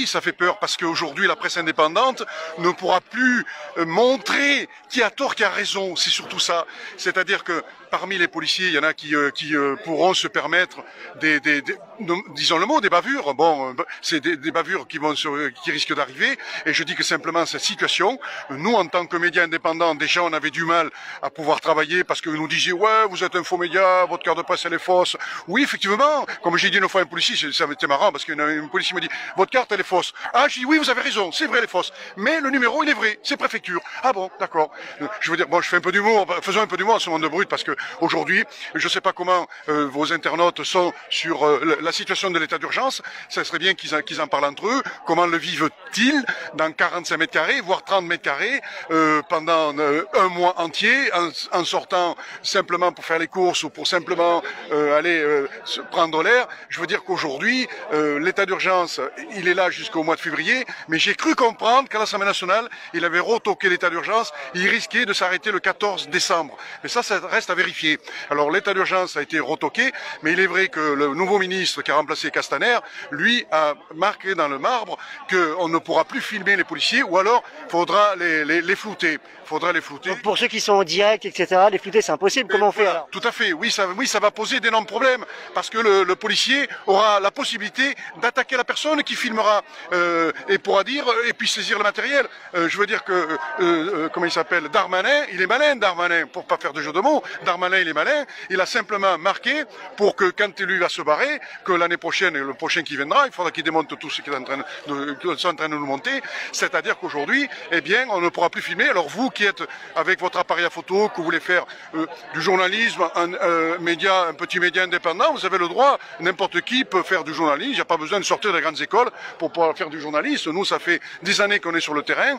ça fait peur parce qu'aujourd'hui, la presse indépendante ne pourra plus montrer qui a tort, qui a raison. C'est surtout ça. C'est-à-dire que parmi les policiers, il y en a qui pourront se permettre disons le mot, des bavures. Bon, c'est des bavures qui risquent d'arriver. Et je dis que simplement cette situation, nous, en tant que médias indépendants, déjà, on avait du mal à pouvoir travailler parce que nous disaient, ouais, vous êtes un faux média, votre carte de presse, elle est fausse. Oui, effectivement, comme j'ai dit une fois à un policier, ça m'était marrant parce qu'un policier me dit, votre carte, elle est fausse. Ah, j'ai dit, oui, vous avez raison, c'est vrai, elle est fausse. Mais le numéro, il est vrai, c'est préfecture. Ah bon, d'accord. Je veux dire, bon, je fais un peu d'humour, faisons un peu d'humour en ce monde de brut parce que aujourd'hui, je ne sais pas comment vos internautes sont sur la situation de l'état d'urgence. Ça serait bien qu'ils en parlent entre eux. Comment le vivent-ils dans 45 mètres carrés, voire 30 mètres carrés, pendant un mois entier, en sortant simplement pour faire les courses ou pour simplement aller se prendre l'air. Je veux dire qu'aujourd'hui, l'état d'urgence, il est là jusqu'au mois de février, mais j'ai cru comprendre qu'à l'Assemblée nationale, il avait retoqué l'état d'urgence, il risquait de s'arrêter le 14 décembre. Mais ça reste à vérifier. Alors l'état d'urgence a été retoqué, mais il est vrai que le nouveau ministre qui a remplacé Castaner, lui, a marqué dans le marbre qu'on ne pourra plus filmer les policiers, ou alors il faudra les flouter. Faudra les flouter. Donc pour ceux qui sont en direct, etc., les flouter, c'est impossible. Comment on fait alors? Tout à fait, oui, ça va poser d'énormes problèmes, parce que le policier aura la possibilité d'attaquer la personne qui filmera et pourra dire, et puis saisir le matériel. Je veux dire que, comment il s'appelle, Darmanin, il est malin, Darmanin, pour pas faire de jeu de mots, Darmanin, il est malin, il a simplement marqué pour que quand lui va se barrer, que l'année prochaine, et le prochain qui viendra, il faudra qu'il démonte tout ce qu'ils sont en train de nous monter, c'est-à-dire qu'aujourd'hui, eh bien, on ne pourra plus filmer. Alors vous, qui êtes avec votre appareil à photo, que vous voulez faire du journalisme, un petit média indépendant, vous avez le droit, n'importe qui peut faire du journalisme, il n'y a pas besoin de sortir des grandes écoles pour pouvoir faire du journalisme. Nous, ça fait des années qu'on est sur le terrain,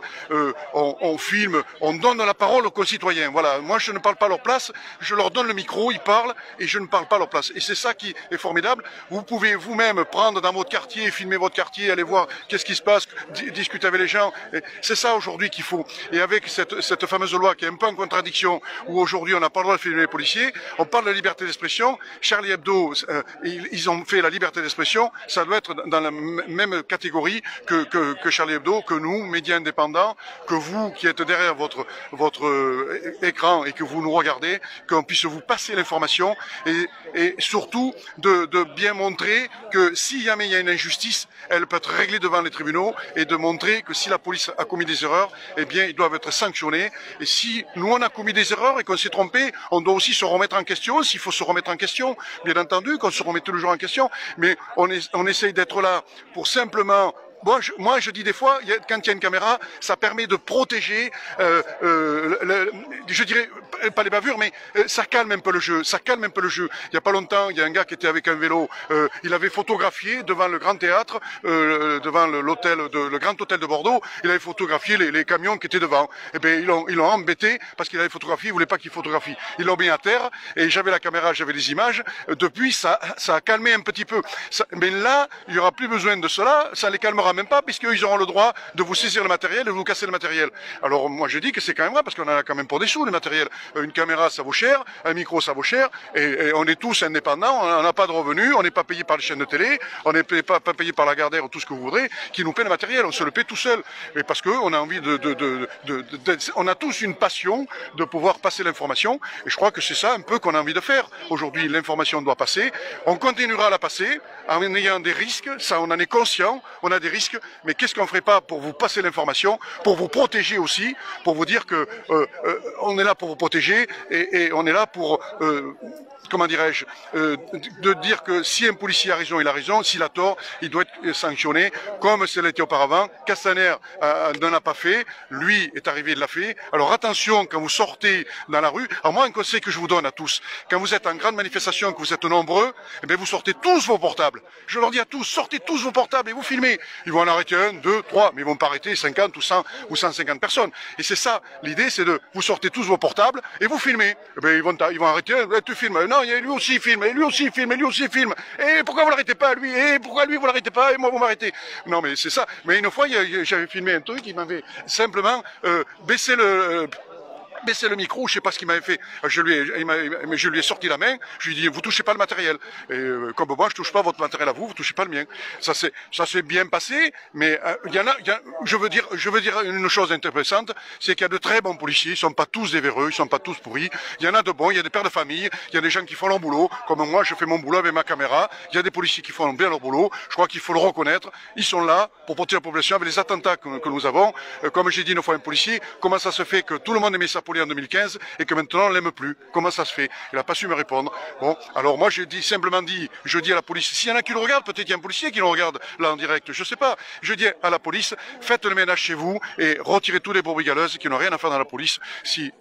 on filme, on donne la parole aux concitoyens. Voilà, moi je ne parle pas à leur place, je leur donne le micro, ils parlent et je ne parle pas à leur place. Et c'est ça qui est formidable. Vous pouvez vous-même prendre dans votre quartier, filmer votre quartier, aller voir qu'est-ce qui se passe, discuter avec les gens. C'est ça aujourd'hui qu'il faut. Et avec cette fameuse loi qui est un peu en contradiction, où aujourd'hui on n'a pas le droit de filmer les policiers, on parle de la liberté d'expression. Charlie Hebdo, ils ont fait la liberté d'expression, ça doit être dans la même catégorie que Charlie Hebdo, que nous, médias indépendants, que vous qui êtes derrière votre écran et que vous nous regardez, qu'on puisse vous passer l'information et surtout de bien montrer que si jamais il y a une injustice, elle peut être réglée devant les tribunaux, et de montrer que si la police a commis des erreurs, eh bien ils doivent être sanctionnés. Et si nous on a commis des erreurs et qu'on s'est trompé, on doit aussi se remettre en question, s'il faut se remettre en question, bien entendu qu'on se remet tout le jour en question, mais on essaye d'être là pour simplement. Moi, je dis des fois, quand il y a une caméra, ça permet de protéger, je dirais pas les bavures, mais ça calme un peu le jeu. Ça calme un peu le jeu. Il y a pas longtemps, il y a un gars qui était avec un vélo. Il avait photographié devant le Grand Théâtre, devant le Grand Hôtel de Bordeaux. Il avait photographié les camions qui étaient devant. Et bien, ils l'ont embêté parce qu'il avait photographié. Il voulait pas qu'il photographie. Ils l'ont mis à terre. Et j'avais la caméra, j'avais les images. Depuis, ça a calmé un petit peu. Mais là, il y aura plus besoin de cela. Ça les calmera même pas, puisqu'ils auront le droit de vous saisir le matériel, de vous casser le matériel. Alors moi je dis que c'est quand même vrai, parce qu'on en a quand même pour des sous le matériel. Une caméra ça vaut cher, un micro ça vaut cher, et on est tous indépendants, on n'a pas de revenus, on n'est pas payé par les chaînes de télé, on n'est pas payé par Lagardère ou tout ce que vous voudrez, qui nous paie le matériel, on se le paie tout seul. Et parce qu'on a envie on a tous une passion de pouvoir passer l'information, et je crois que c'est ça un peu qu'on a envie de faire. Aujourd'hui l'information doit passer, on continuera à la passer en ayant des risques, ça on en est conscient, on a des risques. Mais qu'est-ce qu'on ne ferait pas pour vous passer l'information, pour vous protéger aussi, pour vous dire que on est là pour vous protéger et on est là pour, comment dirais-je, de dire que si un policier a raison, il a raison, s'il a tort, il doit être sanctionné, comme ça l'a été auparavant. Castaner n'en a pas fait, lui est arrivé, il l'a fait. Alors attention, quand vous sortez dans la rue, alors moi un conseil que je vous donne à tous, quand vous êtes en grande manifestation, que vous êtes nombreux, eh bien vous sortez tous vos portables. Je leur dis à tous, sortez tous vos portables et vous filmez. Ils vont en arrêter 1, 2, 3, mais ils vont pas arrêter 50 ou 100 ou 150 personnes. Et c'est ça, l'idée c'est de, vous sortez tous vos portables et vous filmez. Eh bien, ils vont arrêter, tu filmes. Non, lui aussi il filme, et lui aussi il filme, et lui aussi il filme. Et pourquoi vous l'arrêtez pas lui? Et pourquoi lui vous l'arrêtez pas? Et moi vous m'arrêtez? Non mais c'est ça. Mais une fois, j'avais filmé un truc, il m'avait simplement baissé baissé le micro, je sais pas ce qu'il m'avait fait. Je lui ai sorti la main. Je lui ai dit, vous touchez pas le matériel. Et comme moi, je touche pas votre matériel à vous, vous touchez pas le mien. Ça s'est bien passé, mais je veux dire une chose intéressante, c'est qu'il y a de très bons policiers. Ils sont pas tous des véreux, ils sont pas tous pourris. Il y en a de bons, il y a des pères de famille, il y a des gens qui font leur boulot. Comme moi, je fais mon boulot avec ma caméra. Il y a des policiers qui font bien leur boulot. Je crois qu'il faut le reconnaître. Ils sont là pour protéger la population avec les attentats que nous avons. Comme j'ai dit une fois à un policier, comment ça se fait que tout le monde aimait sa police en 2015 et que maintenant on l'aime plus? Comment ça se fait? Il n'a pas su me répondre. Bon, alors moi je dis à la police, s'il y en a qui le regardent, peut-être qu'il y a un policier qui le regarde là en direct, je sais pas. Je dis à la police, faites le ménage chez vous et retirez tous les brebis galeuses qui n'ont rien à faire dans la police.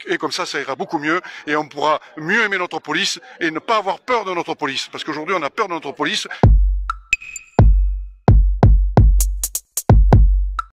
Et comme ça ira beaucoup mieux et on pourra mieux aimer notre police et ne pas avoir peur de notre police. Parce qu'aujourd'hui on a peur de notre police.